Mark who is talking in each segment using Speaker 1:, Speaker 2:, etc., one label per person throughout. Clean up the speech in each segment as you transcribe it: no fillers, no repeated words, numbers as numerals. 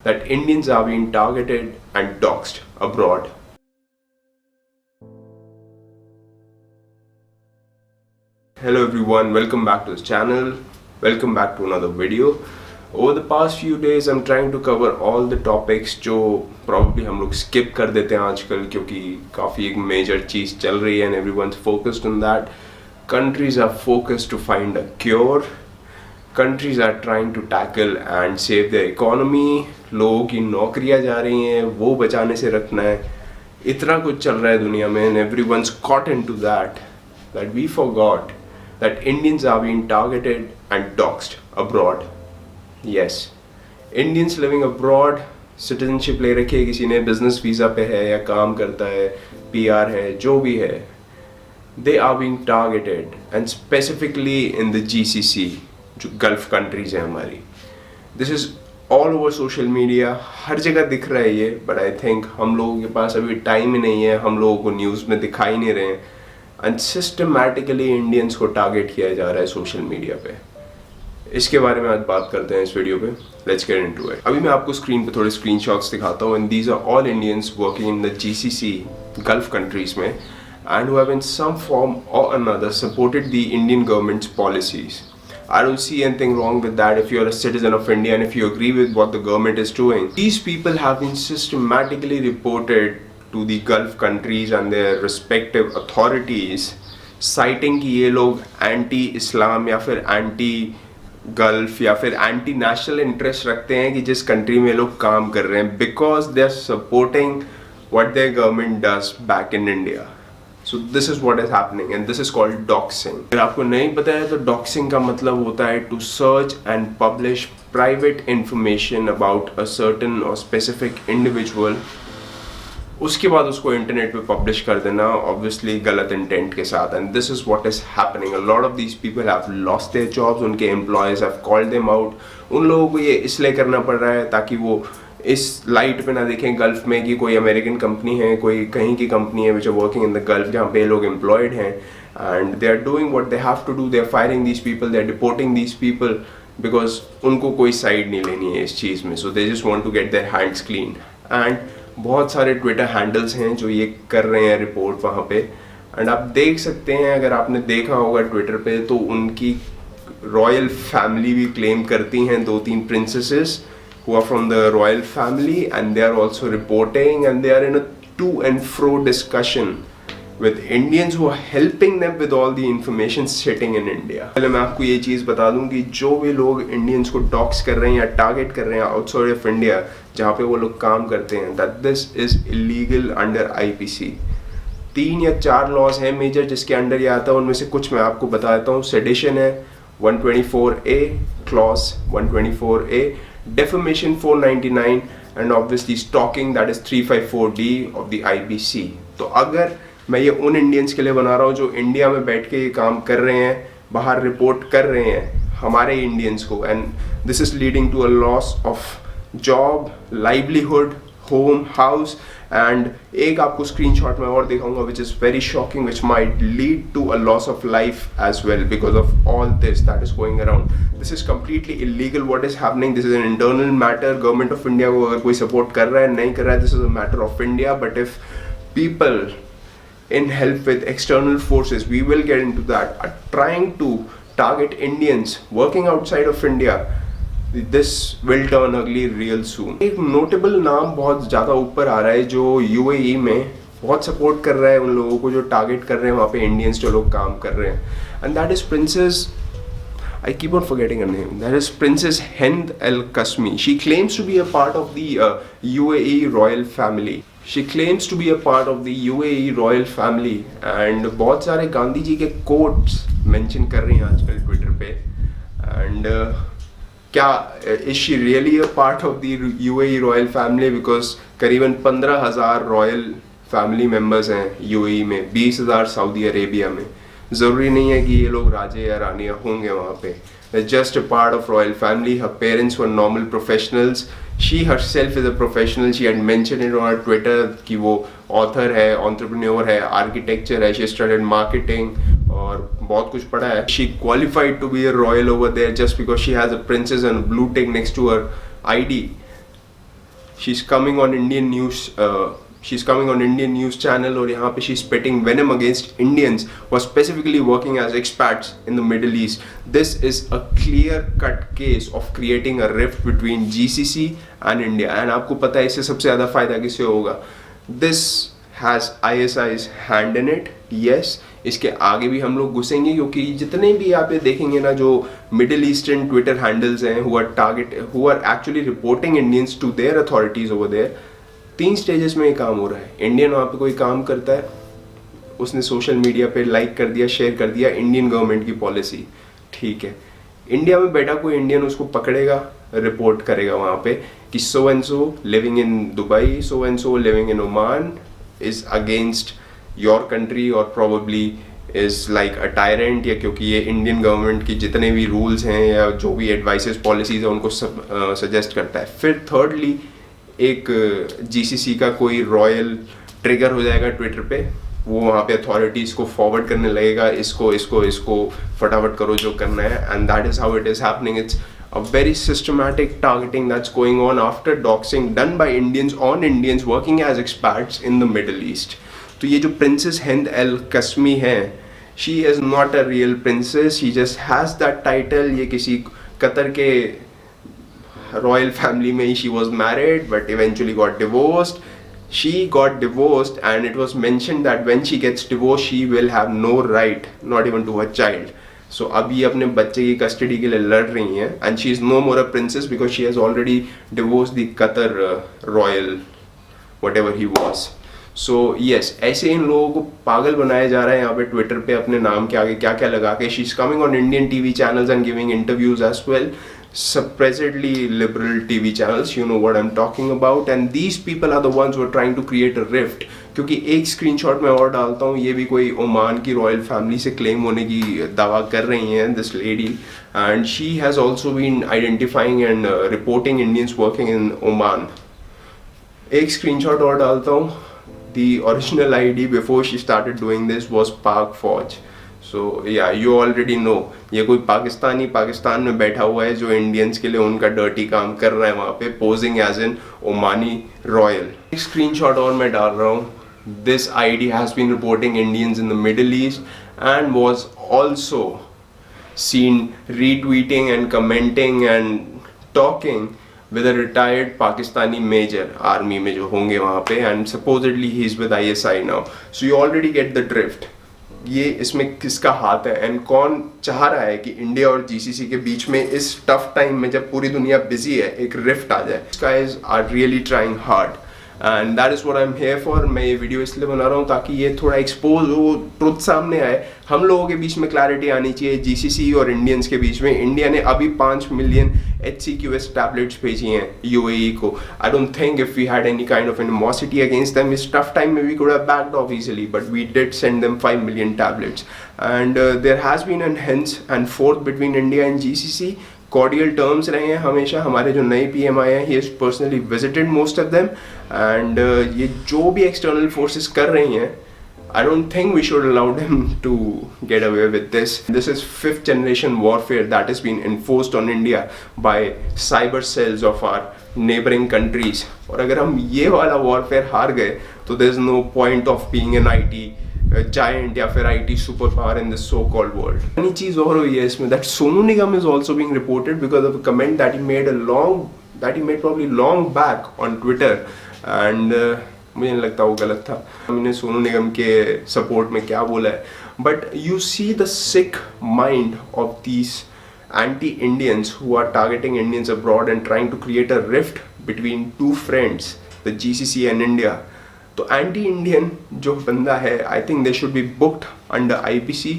Speaker 1: that Indians are being targeted and doxxed abroad. Hello everyone, welcome back to this channel. Welcome back to another video. Over the past few days I'm trying to cover all the topics जो probably हम लोग skip कर देते हैं आजकल क्योंकि काफ़ी एक major चीज़ चल रही है and everyone's focused on that. Countries are focused to find a cure. Countries are trying to tackle and save their economy. लोगों की नौकरियां जा रही हैं, वो बचाने से रखना है. इतना कुछ चल रहा है दुनिया में and everyone's caught into that we forgot that Indians are being targeted and doxxed abroad. Yes, Indians living abroad, citizenship ले रखी है किसी ने, business visa पे है या काम करता है, PR है, जो भी है, they are being targeted and specifically in the GCC, जो Gulf countries हैं हमारी. This is all over social media, हर जगह दिख रहा है ये, but I think हम लोगों के पास अभी टाइम ही नहीं है, हम लोगों को न्यूज़ में दिखाई नहीं रहे हैं. And systematically इंडियंस को टारगेट किया जा रहा है सोशल मीडिया पे. इसके बारे में आज बात करते हैं इस वीडियो पे. Let's get into it. अभी मैं आपको स्क्रीन पे थोड़े स्क्रीनशॉट्स दिखाता हूँ and these are all Indians working in the GCC Gulf countries में and who have in some form or another supported the Indian government's policies. I don't see anything wrong with that if you're a citizen of India and if you agree with what the government is doing. These people have been systematically reported to the Gulf countries and their respective authorities citing कि ये लोग anti इस्लाम या फिर anti gulf या फिर anti national interest रखते हैं कि जिस कंट्री में लोग काम कर रहे हैं because they are supporting what their government does back in India. So this is what is happening and this is called doxxing. अगर आपको नहीं पता है तो डॉक्सिंग का मतलब होता है to search and publish private information about a certain और स्पेसिफिक इंडिविजुअल. उसके बाद उसको इंटरनेट पे पब्लिश कर देना, ऑब्वियसली गलत इंटेंट के साथ. And this is what is happening. A lot of these people have lost their jobs. उनके employers have called them out. उन लोगों को ये इसलिए करना पड़ रहा है ताकि वो इस लाइट पे ना देखें गल्फ में कि कोई अमेरिकन कंपनी है, कोई कहीं की कंपनी है which are working in the Gulf जहाँ पे लोग एम्प्लॉयड हैं and they are doing what they have to do. They are firing these people, they are deporting these people because उनको कोई साइड नहीं लेनी है इस चीज़ में. So they just want to get their hands clean. And बहुत सारे ट्विटर हैंडल्स हैं जो ये कर रहे हैं रिपोर्ट वहाँ पे. एंड आप देख सकते हैं, अगर आपने देखा होगा ट्विटर पे, तो उनकी रॉयल फैमिली भी क्लेम करती हैं, 2-3 princesses who are from the royal family and they are also reporting and they are in a to and fro discussion with Indians who are helping them with all the information sitting in India. पहले मैं आपको ये चीज़ बता दूं कि जो भी लोग इंडियंस को डॉक्स कर रहे हैं या टारगेट कर रहे हैं आउटसाइड ऑफ इंडिया जहाँ पे वो लोग काम करते हैं, that this is illegal under IPC. 3 या 4 लॉज हैं मेजर जिसके अंडर ये आता है. उनमें से कुछ मैं आपको बता देता हूँ. सेडिशन है 124A, clause 124A, defamation 499 and obviously stalking that is 354D of the IPC. तो अगर मैं ये उन इंडियंस के लिए बना रहा हूँ जो इंडिया में बैठ के ये काम कर रहे हैं, बाहर रिपोर्ट कर रहे हैं हमारे इंडियंस को, and this is leading to a loss of job, livelihood, home, house. And एक आपको स्क्रीनशॉट में और दिखाऊंगा which is very shocking which might lead to a loss of life as well because of all this that is going around. This is completely illegal what is happening. This is an internal matter. Government of India को अगर कोई support कर रहा है नहीं कर रहा है, this is a matter of India. But if people in help with external forces, we will get into that, are trying to target Indians working outside of India, this will turn ugly real soon. एक notable नाम बहुत ज़्यादा ऊपर आ रहा है जो UAE में बहुत सपोर्ट कर रहा है उन लोगों को जो टारगेट कर रहे हैं वहाँ पे इंडियंस जो लोग काम कर रहे हैं. And that is princess, I keep on forgetting her name. That is Princess Hind Al Qasmi. She claims to be a part of the UAE royal family. She claims to be a part of the UAE royal family. And बहुत सारे गांधी जी के quotes mention कर रही हैं आजकल Twitter पे. And क्या is she really a part of the UAE royal family? Because करीबन 15,000 रॉयल फैमिली मेम्बर्स हैं UAE में, 20,000 सऊदी अरेबिया में. ज़रूरी नहीं है कि ये लोग राजे या रानियाँ होंगे वहाँ पे. Just a part of royal family. Her parents were normal professionals. She herself is a professional. She had mentioned it on her Twitter कि वो author है, entrepreneur है, architecture है, she studied marketing और बहुत कुछ पढ़ा है. She qualified to be a royal over there just because she has a princess and a blue tick next to her ID. she's coming on Indian news. She's coming on Indian news channel और यहाँ पे she's spitting venom against Indians who are specifically working as expats in the Middle East. This is a clear-cut case of creating a rift between GCC and India. And आपको पता है इससे सबसे ज़्यादा फायदा किसे होगा? This has ISI's hand in it. Yes, इसके आगे भी हम लोग घुसेंगे क्योंकि जितने भी आप ये देखेंगे ना जो मिडिल ईस्टर्न ट्विटर हैंडल्स हैं who are actually reporting Indians to their authorities over there, 3 stages में ये काम हो रहा है. इंडियन वहाँ पे कोई काम करता है, उसने सोशल मीडिया पे लाइक कर दिया, शेयर कर दिया इंडियन गवर्नमेंट की पॉलिसी, ठीक है. इंडिया में बैठा कोई इंडियन उसको पकड़ेगा, रिपोर्ट करेगा वहाँ पे कि so and so living in Dubai, so and so living in Oman is against your country और probably is like a tyrant, या क्योंकि ये इंडियन गवर्नमेंट की जितने भी रूल्स हैं या जो भी एडवाइसेस पॉलिसीज है उनको सजेस्ट करता है. फिर थर्डली एक जीसीसी का कोई रॉयल ट्रिगर हो जाएगा ट्विटर पे, वो वहाँ पे अथॉरिटीज़ को फॉरवर्ड करने लगेगा, इसको फटाफट करो जो करना है. And that is how it is happening. It's a very systematic targeting that's going on after doxing done by Indians on Indians working as expats in the Middle East. तो ये जो प्रिंसेस हिंद एल कस्मी है, she is not a real princess, she just has that title. ये किसी Qatar के royal family में ही she was married but eventually got divorced. She got divorced and it was mentioned that when she gets divorced she will have no right not even to her child. So अब ये अपने बच्चे की custody के लिए लड़ रही हैं and she is no more a princess because she has already divorced the Qatar royal whatever he was. So yes, ऐसे इन लोगों को पागल बनाया जा रहा है यहाँ पे ट्विटर पे अपने नाम के आगे क्या क्या लगा के. She is coming on Indian TV channels and giving interviews as well, supposedly liberal TV channels, you know what I'm talking about. And these people are the ones who are trying to create a rift. क्योंकि एक screenshot मैं और डालता हूँ, ये भी कोई Oman की रॉयल फैमिली से क्लेम होने की दावा कर रही हैं this lady, and she has also been identifying and reporting Indians working in Oman. एक स्क्रीनशॉट और डालता हूँ. The original ID before she started doing this was Pak फौज. सो या यू ऑलरेडी नो, ये कोई पाकिस्तानी पाकिस्तान में बैठा हुआ है जो इंडियंस के लिए उनका डर्टी काम कर रहा है वहाँ पे, posing as an Omani royal. एक स्क्रीनशॉट और मैं डाल रहा हूँ. This ID has been reporting Indians in the Middle East and was also seen retweeting and commenting and talking with a retired Pakistani major army में जो होंगे वहाँ पे, and supposedly he is with ISI now. So you already get the drift. ये इसमें किसका हाथ है एंड कौन चाह रहा है कि इंडिया और जीसीसी के बीच में इस टफ टाइम में जब पूरी दुनिया बिजी है एक रिफ्ट आ जाए. guys are really trying hard and that is what I'm here for. मैं ये वीडियो इसलिए बना रहा हूँ ताकि ये थोड़ा एक्सपोज हो, ट्रुथ सामने आए. हम लोगों के बीच में क्लैरिटी आनी चाहिए जीसीसी और इंडियंस के बीच में. इंडिया ने अभी 5 मिलियन HCQS टैबलेट्स भेजी हैं UAE को. I don't think if we had any kind of animosity against them, इस tough time में we could have backed off easily, but we did send them 5 million tablets. And there has been an hence and forth between India and GCC. Cordial terms रहे हैं हमेशा. हमारे जो नए PM आए हैं, he has personally visited most of them. And ये जो भी एक्सटर्नल फोर्सेस कर रही हैं, I don't think we should allow them to get away with this. This is 5th generation warfare that has been enforced on India by cyber cells of our neighboring countries. और अगर हम ये वाला warfare हार गए तो there is no point of being an IT giant या फिर IT superpower in this so-called world. Any चीज़ और हुई है इसमें that Sonu Nigam is also being reported because of a comment that he made probably long back on Twitter, and मुझे नहीं लगता वो गलत था. मैंने सोनू निगम के सपोर्ट में क्या बोला है, but you see the sick mind of these anti-Indians who are targeting Indians abroad and trying to create a rift between two friends, the GCC and India. तो anti-Indian जो बंदा है, I think they should be booked under IPC.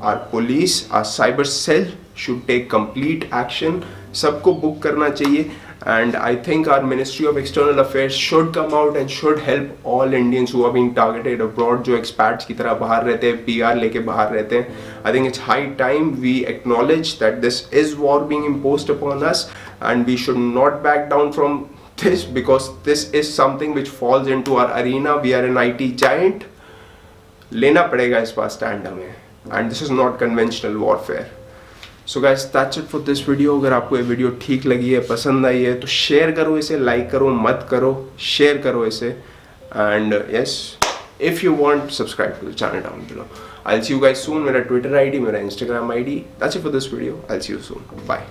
Speaker 1: Our police, our cyber cell should take complete action. सबको book करना चाहिए. And I think our Ministry of External Affairs should come out and should help all Indians who are being targeted abroad, जो expats की तरह बाहर रहते हैं, PR लेके बाहर रहते हैं. I think it's high time we acknowledge that this is war being imposed upon us, and we should not back down from this because this is something which falls into our arena. We are an IT giant. लेना पड़ेगा इस बार stand हमें, and this is not conventional warfare. So guys that's it for this video. अगर आपको ये video ठीक लगी है, पसंद आई है, तो शेयर करो इसे, लाइक करो मत करो, शेयर करो इसे। And yes, if you want subscribe to the channel down below. I will see you guys soon. मेरा ट्विटर आईडी, मेरा Instagram ID. That's it for this video. I will see you soon. Bye.